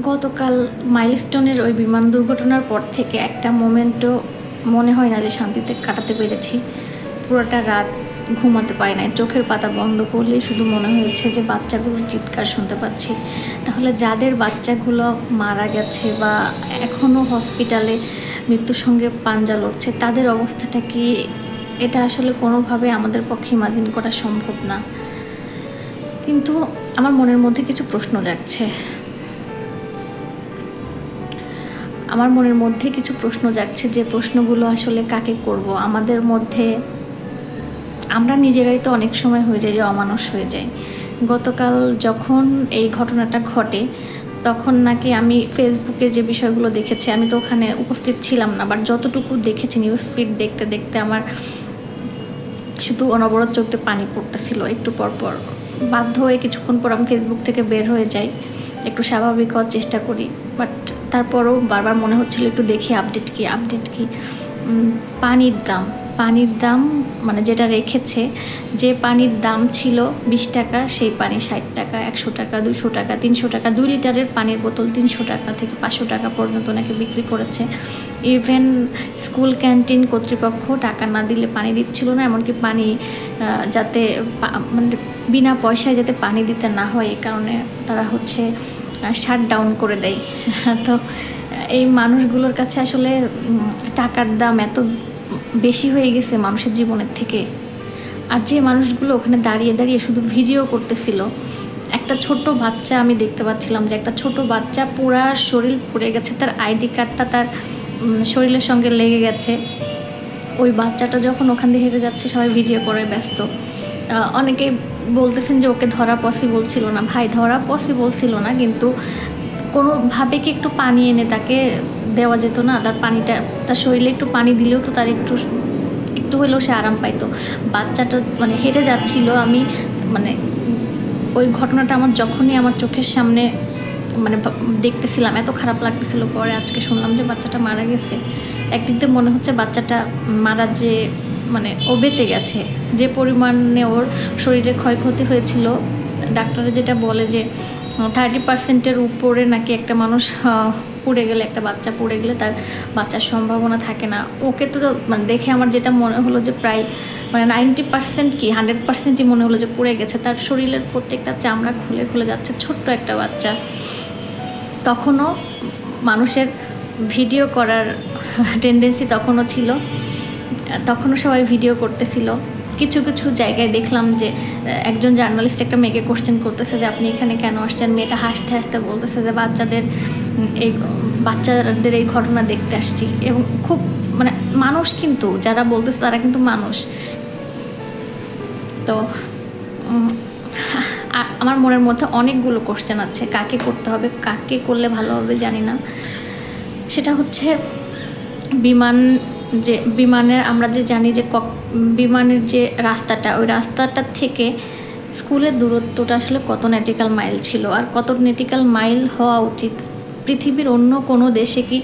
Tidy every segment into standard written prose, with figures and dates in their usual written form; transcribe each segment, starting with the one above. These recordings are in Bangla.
গতকাল মাইলস্টোনের ওই বিমান দুর্ঘটনার পর থেকে একটা মোমেন্টও মনে হয় না যে শান্তিতে কাটাতে পেরেছি। পুরোটা রাত ঘুমাতে পারি নাই, চোখের পাতা বন্ধ করলেই শুধু মনে হয়েছে যে বাচ্চাগুলোর চিৎকার শুনতে পাচ্ছি। তাহলে যাদের বাচ্চাগুলো মারা গেছে বা এখনও হসপিটালে মৃত্যুর সঙ্গে পাঞ্জা লড়ছে, তাদের অবস্থাটা কি? এটা আসলে কোনোভাবে আমাদের পক্ষে ইমাজিন করা সম্ভব না। কিন্তু আমার মনের মধ্যে কিছু প্রশ্ন জাগছে। যে প্রশ্নগুলো আসলে কাকে করব। আমাদের মধ্যে আমরা নিজেরাই তো অনেক সময় হয়ে যায় যে অমানুষ হয়ে যায়। গতকাল যখন এই ঘটনাটা ঘটে তখন নাকি আমি ফেসবুকে যে বিষয়গুলো দেখেছি, আমি তো ওখানে উপস্থিত ছিলাম না, বাট যতটুকু দেখেছি নিউজ ফিড দেখতে দেখতে আমার শুধু অনবরত চোখে পানি পড়তেছিল। একটু পরপর বাধ্য হয়ে কিছুক্ষণ পর আমি ফেসবুক থেকে বের হয়ে যাই, একটু স্বাভাবিক হওয়ার চেষ্টা করি। বাট তারপরও বারবার মনে হচ্ছিল একটু দেখি আপডেট কি। পানির দাম মানে যেটা রেখেছে, যে পানির দাম ছিল 20 টাকা, সেই পানি 60 টাকা, 100 টাকা, 200 টাকা, 300 টাকা। 2 লিটারের পানির বোতল 300 টাকা থেকে 500 টাকা পর্যন্ত নাকি বিক্রি করেছে। ইভেন স্কুল ক্যান্টিন কর্তৃপক্ষ টাকা না দিলে পানি দিচ্ছিল না, এমনকি পানি যাতে মানে বিনা পয়সায় যাতে পানি দিতে না হয়, এই কারণে তারা শাট ডাউন করে দেয়। তো এই মানুষগুলোর কাছে আসলে টাকার দাম এত বেশি হয়ে গেছে মানুষের জীবনের থেকে। আর যে মানুষগুলো ওখানে দাঁড়িয়ে দাঁড়িয়ে শুধু ভিডিও করতেছিল, একটা ছোট বাচ্চা আমি দেখতে পাচ্ছিলাম যে একটা ছোট বাচ্চা পুরা শরীর পুড়ে গেছে, তার আইডি কার্ডটা তার শরীরের সঙ্গে লেগে গেছে। ওই বাচ্চাটা যখন ওখান দিয়ে হেঁটে যাচ্ছে সবাই ভিডিও করে ব্যস্ত। অনেকে বলতেছেন যে ওকে ধরা পসিবল ছিল না। ভাই, ধরা পসিবল ছিল না, কিন্তু কোনোভাবে কি একটু পানি এনে তাকে দেওয়া যেত না? তার শরীরে একটু পানি দিলেও তো তার একটু হলেও সে আরাম পাইতো। বাচ্চাটা মানে হেঁটে যাচ্ছিল, আমি মানে ওই ঘটনাটা যখনই আমার চোখের সামনে মানে দেখতেছিলাম, এত খারাপ লাগতেছিল। পরে আজকে শুনলাম যে বাচ্চাটা মারা গেছে। একদিক দিয়ে মনে হচ্ছে বাচ্চাটা মারা যে মানে ও বেঁচে গেছে। যে পরিমাণে ওর শরীরে ক্ষয়ক্ষতি হয়েছিল, ডাক্তাররা যেটা বলে যে 30%-এর উপরে নাকি একটা মানুষ পুড়ে গেলে, একটা বাচ্চা পুড়ে গেলে তার বাচ্চার সম্ভাবনা থাকে না। ওকে তো মানে দেখে আমার যেটা মনে হলো যে প্রায় মানে 90% কি 100%ই মনে হলো যে পুড়ে গেছে। তার শরীরের প্রত্যেকটা চামড়া খুলে যাচ্ছে, ছোট্ট একটা বাচ্চা। তখনও মানুষের ভিডিও করার টেন্ডেন্সি তখনও ছিল, তখনও সবাই ভিডিও করতেছিল। কিছু জায়গায় দেখলাম যে একজন জার্নালিস্ট একটা মেয়েকে কোশ্চেন করতেছে যে আপনি এখানে কেন আসছেন। মেয়েটা হাসতে হাসতে বলতেছে যে বাচ্চাদের এই ঘটনা দেখতে আসছি। এবং খুব মানে মানুষ, কিন্তু যারা বলতেছে তারা কিন্তু মানুষ। তো আমার মনের মধ্যে অনেকগুলো কোশ্চেন আছে, কাকে করতে হবে, কাকে করলে ভালো হবে জানি না। সেটা হচ্ছে বিমানের আমরা যে জানি যে বিমানের যে রাস্তাটা, ওই রাস্তাটার থেকে স্কুলের দূরত্বটা আসলে কত নটিক্যাল মাইল ছিল, আর কত নটিক্যাল মাইল হওয়া উচিত। পৃথিবীর অন্য কোনো দেশে কি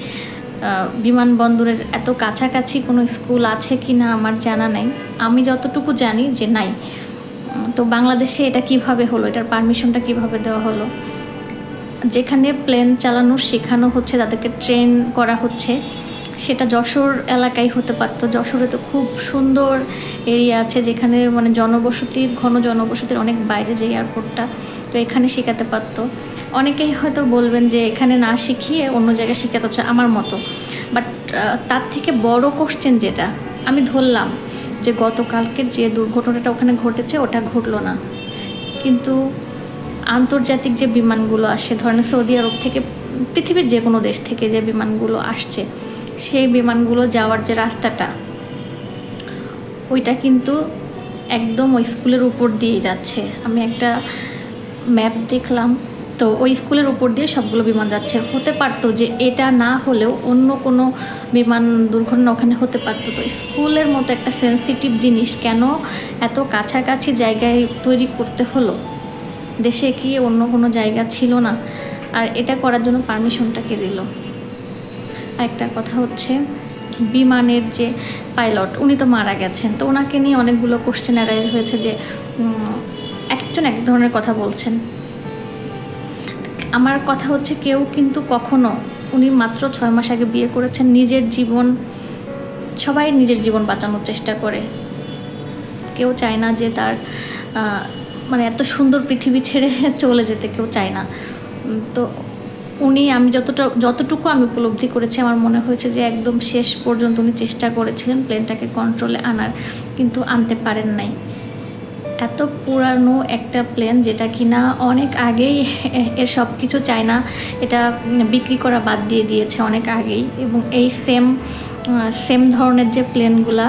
বিমানবন্দরের এত কাছাকাছি কোনো স্কুল আছে কি না আমার জানা নাই। আমি যতটুকু জানি যে নাই। তো বাংলাদেশে এটা কিভাবে হলো, এটার পারমিশনটা কিভাবে দেওয়া হলো? যেখানে প্লেন চালানো শেখানো হচ্ছে, তাদেরকে ট্রেন করা হচ্ছে, সেটা যশোর এলাকায় হতে পারতো। যশোরে তো খুব সুন্দর এরিয়া আছে, যেখানে মানে ঘন জনবসতির অনেক বাইরে যে এয়ারপোর্টটা, তো এখানে শেখাতে পারতো। অনেকেই হয়তো বলবেন যে এখানে না শিখিয়ে অন্য জায়গায় শেখাতে হচ্ছে, আমার মতো। বাট তার থেকে বড় কোশ্চেন যেটা আমি ধরলাম যে গতকালকের যে দুর্ঘটনাটা ওখানে ঘটেছে ওটা ঘটলো না, কিন্তু আন্তর্জাতিক যে বিমানগুলো আসে, ধরেন সৌদি আরব থেকে, পৃথিবীর যে কোনো দেশ থেকে যে বিমানগুলো আসছে, সেই বিমানগুলো যাওয়ার যে রাস্তাটা, ওইটা কিন্তু একদম ওই স্কুলের উপর দিয়ে যাচ্ছে। আমি একটা ম্যাপ দেখলাম, তো ওই স্কুলের উপর দিয়ে সবগুলো বিমান যাচ্ছে। হতে পারতো যে এটা না হলেও অন্য কোনো বিমান দুর্ঘটনা ওখানে হতে পারতো। তো স্কুলের মতো একটা সেন্সিটিভ জিনিস কেন এত কাছাকাছি জায়গায় তৈরি করতে হলো? দেশে কি অন্য কোনো জায়গা ছিল না? আর এটা করার জন্য পারমিশনটা কে দিল? একটা কথা হচ্ছে, বিমানের যে পাইলট উনি তো মারা গেছেন, তো ওনাকে নিয়ে অনেকগুলো কোশ্চেন অ্যারাইজ হয়েছে যে একজন এক ধরনের কথা বলছেন। আমার কথা হচ্ছে কেউ কিন্তু কখনো, উনি মাত্র 6 মাস আগে বিয়ে করেছেন, নিজের জীবন, সবাই নিজের জীবন বাঁচানোর চেষ্টা করে, কেউ চায় না যে তার মানে এত সুন্দর পৃথিবী ছেড়ে চলে যেতে কেউ চায় না। তো উনি, আমি যতটুকু আমি উপলব্ধি করেছি, আমার মনে হয়েছে যে একদম শেষ পর্যন্ত উনি চেষ্টা করেছিলেন প্লেনটাকে কন্ট্রোলে আনার, কিন্তু আনতে পারেন নাই। এত পুরানো একটা প্লেন যেটা কিনা অনেক আগেই এর সব কিছু চায়না এটা বিক্রি করা বাদ দিয়ে দিয়েছে অনেক আগেই, এবং এই সেম ধরনের যে প্লেনগুলা,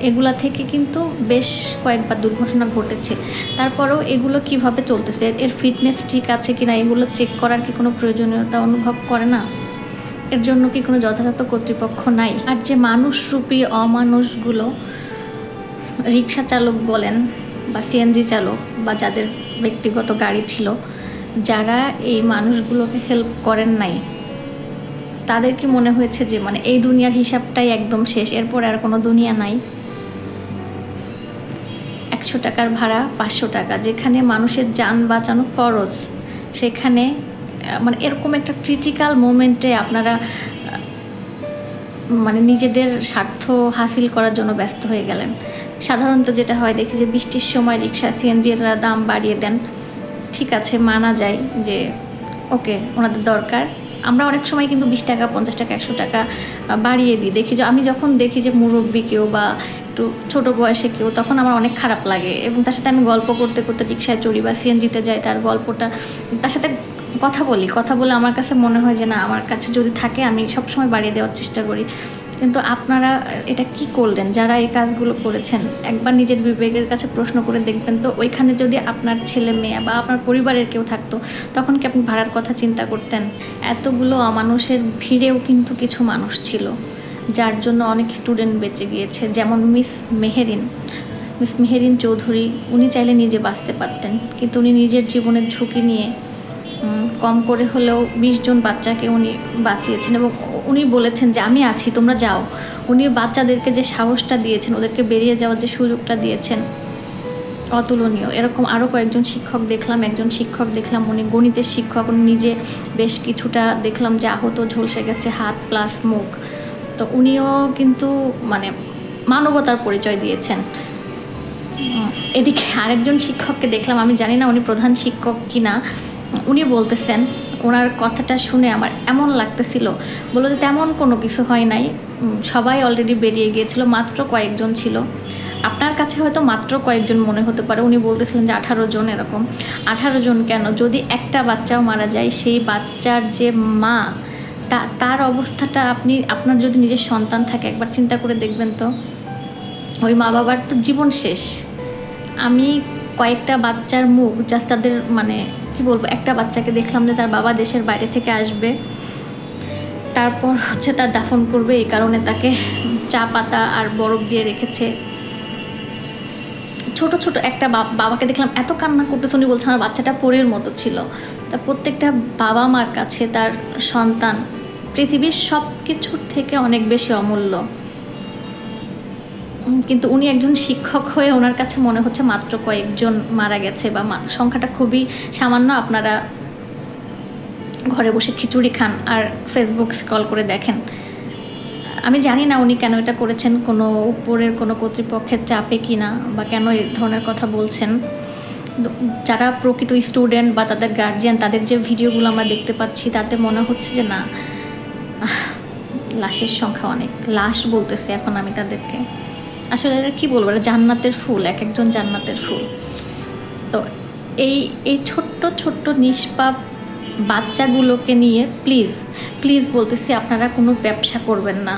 এগুলা থেকে কিন্তু বেশ কয়েকবার দুর্ঘটনা ঘটেছে। তারপরেও এগুলো কিভাবে চলতেছে, এর ফিটনেস ঠিক আছে কিনা, এগুলো চেক করার কি কোনো প্রয়োজনীয়তা অনুভব করে না? এর জন্য কি কোনো যথাযথ কর্তৃপক্ষ নাই? আর যে মানুষরূপী অমানুষগুলো, রিক্সা চালক বলেন বা সিএনজি চালক বা যাদের ব্যক্তিগত গাড়ি ছিল, যারা এই মানুষগুলোকে হেল্প করেন নাই, তাদের কি মনে হয়েছে যে মানে এই দুনিয়ার হিসাবটাই একদম শেষ, এরপর আর কোনো দুনিয়া নাই? 100 টাকার ভাড়া 500 টাকা, যেখানে মানুষের যান বাঁচানো ফরজ, সেখানে মানে এরকম একটা ক্রিটিক্যাল মোমেন্টে আপনারা মানে নিজেদের স্বার্থ হাসিল করার জন্য ব্যস্ত হয়ে গেলেন। সাধারণত যেটা হয় দেখি যে বৃষ্টির সময় রিক্সা সিএনজিরা দাম বাড়িয়ে দেন, ঠিক আছে, মানা যায় যে ওকে ওনাদের দরকার। আমরা অনেক সময় কিন্তু 20 টাকা 50 টাকা 100 টাকা বাড়িয়ে দিই। দেখি যে আমি যখন দেখি যে মুরব্বী কেউ বা একটু ছোটো বয়সে কেউ, তখন আমার অনেক খারাপ লাগে, এবং তার সাথে আমি গল্প করতে করতে রিক্সায় চড়ি বা সিএনজিতে যাই, তার গল্পটা, তার সাথে কথা বলে আমার কাছে মনে হয় যে না, আমার কাছে যদি থাকে আমি সবসময় বাড়িয়ে দেওয়ার চেষ্টা করি। কিন্তু আপনারা এটা কি করলেন? যারা এই কাজগুলো করেছেন, একবার নিজের বিবেকের কাছে প্রশ্ন করে দেখবেন তো, ওইখানে যদি আপনার ছেলে মেয়ে বা আপনার পরিবারের কেউ থাকতো, তখন কি আপনি ভাড়ার কথা চিন্তা করতেন? এতগুলো অমানুষের ভিড়েও কিন্তু কিছু মানুষ ছিল যার জন্য অনেক স্টুডেন্ট বেঁচে গিয়েছে, যেমন মিস মেহেরিন চৌধুরী। উনি চাইলে নিজে বাঁচতে পারতেন, কিন্তু উনি নিজের জীবনের ঝুঁকি নিয়ে কম করে হলেও 20 জন বাচ্চাকে উনি বাঁচিয়েছেন, এবং উনি বলেছেন যে আমি আছি, তোমরা যাও। উনি বাচ্চাদেরকে যে সাহসটা দিয়েছেন, ওদেরকে বেরিয়ে যাওয়ার যে সুযোগটা দিয়েছেন, অতুলনীয়। এরকম আরও কয়েকজন শিক্ষক দেখলাম, একজন শিক্ষক দেখলাম উনি গণিতের শিক্ষক, উনি নিজে বেশ কিছুটা দেখলাম যে আহত, ঝলসে গেছে হাত প্লাস মুখ। তো উনিও কিন্তু মানে মানবতার পরিচয় দিয়েছেন। এদিকে আরেকজন শিক্ষককে দেখলাম, আমি জানি না উনি প্রধান শিক্ষক কিনা, উনি বলতেছেন, ওনার কথাটা শুনে আমার এমন লাগতেছিল, বললো যে তেমন কোনো কিছু হয় নাই, সবাই অলরেডি বেরিয়ে গিয়েছিল, মাত্র কয়েকজন ছিল। আপনার কাছে হয়তো মাত্র কয়েকজন মনে হতে পারে, উনি বলতেছিলেন যে 18 জন। এরকম 18 জন কেন, যদি একটা বাচ্চাও মারা যায়, সেই বাচ্চার যে মা, তার অবস্থাটা আপনার যদি নিজের সন্তান থাকে, একবার চিন্তা করে দেখবেন তো, ওই মা বাবার তো জীবন শেষ। আমি কয়েকটা বাচ্চার মুখ, জাস্ট তাদের মানে কি বলবো, একটা বাচ্চাকে দেখলাম যে তার বাবা দেশের বাইরে থেকে আসবে, তারপর হচ্ছে তার দাফন করবে, এই কারণে তাকে চা পাতা আর বরফ দিয়ে রেখেছে। ছোট ছোট একটা বাবাকে দেখলাম এত কান্না করতেছে, উনি বলছেন আমার বাচ্চাটা পরের মতো ছিল। তা প্রত্যেকটা বাবা মার কাছে তার সন্তান পৃথিবীর সব কিছুর থেকে অনেক বেশি অমূল্য, কিন্তু উনি একজন শিক্ষক হয়ে ওনার কাছে মনে হচ্ছে মাত্র কয়েকজন মারা গেছে, বা সংখ্যাটা খুবই সামান্য। আপনারা ঘরে বসে খিচুড়ি খান আর ফেসবুক স্ক্রল করে দেখেন। আমি জানি না উনি কেন এটা করেছেন, কোনো উপরের কোনো কর্তৃপক্ষের চাপে কিনা, বা কেন এই ধরনের কথা বলছেন। যারা প্রকৃত স্টুডেন্ট বা তাদের গার্জিয়ান, তাদের যে ভিডিওগুলো আমরা দেখতে পাচ্ছি, তাতে মনে হচ্ছে যে না, লাশের সংখ্যা অনেক, লাশ বলতেছে এখন আমি তাদেরকে। আসলে এটা কী বলবো, এটা জান্নাতের ফুল, এক একজন জান্নাতের ফুল। তো এই ছোট্ট ছোট্ট নিষ্পাপ বাচ্চাগুলোকে নিয়ে প্লিজ বলতেছি, আপনারা কোনো ব্যবসা করবেন না।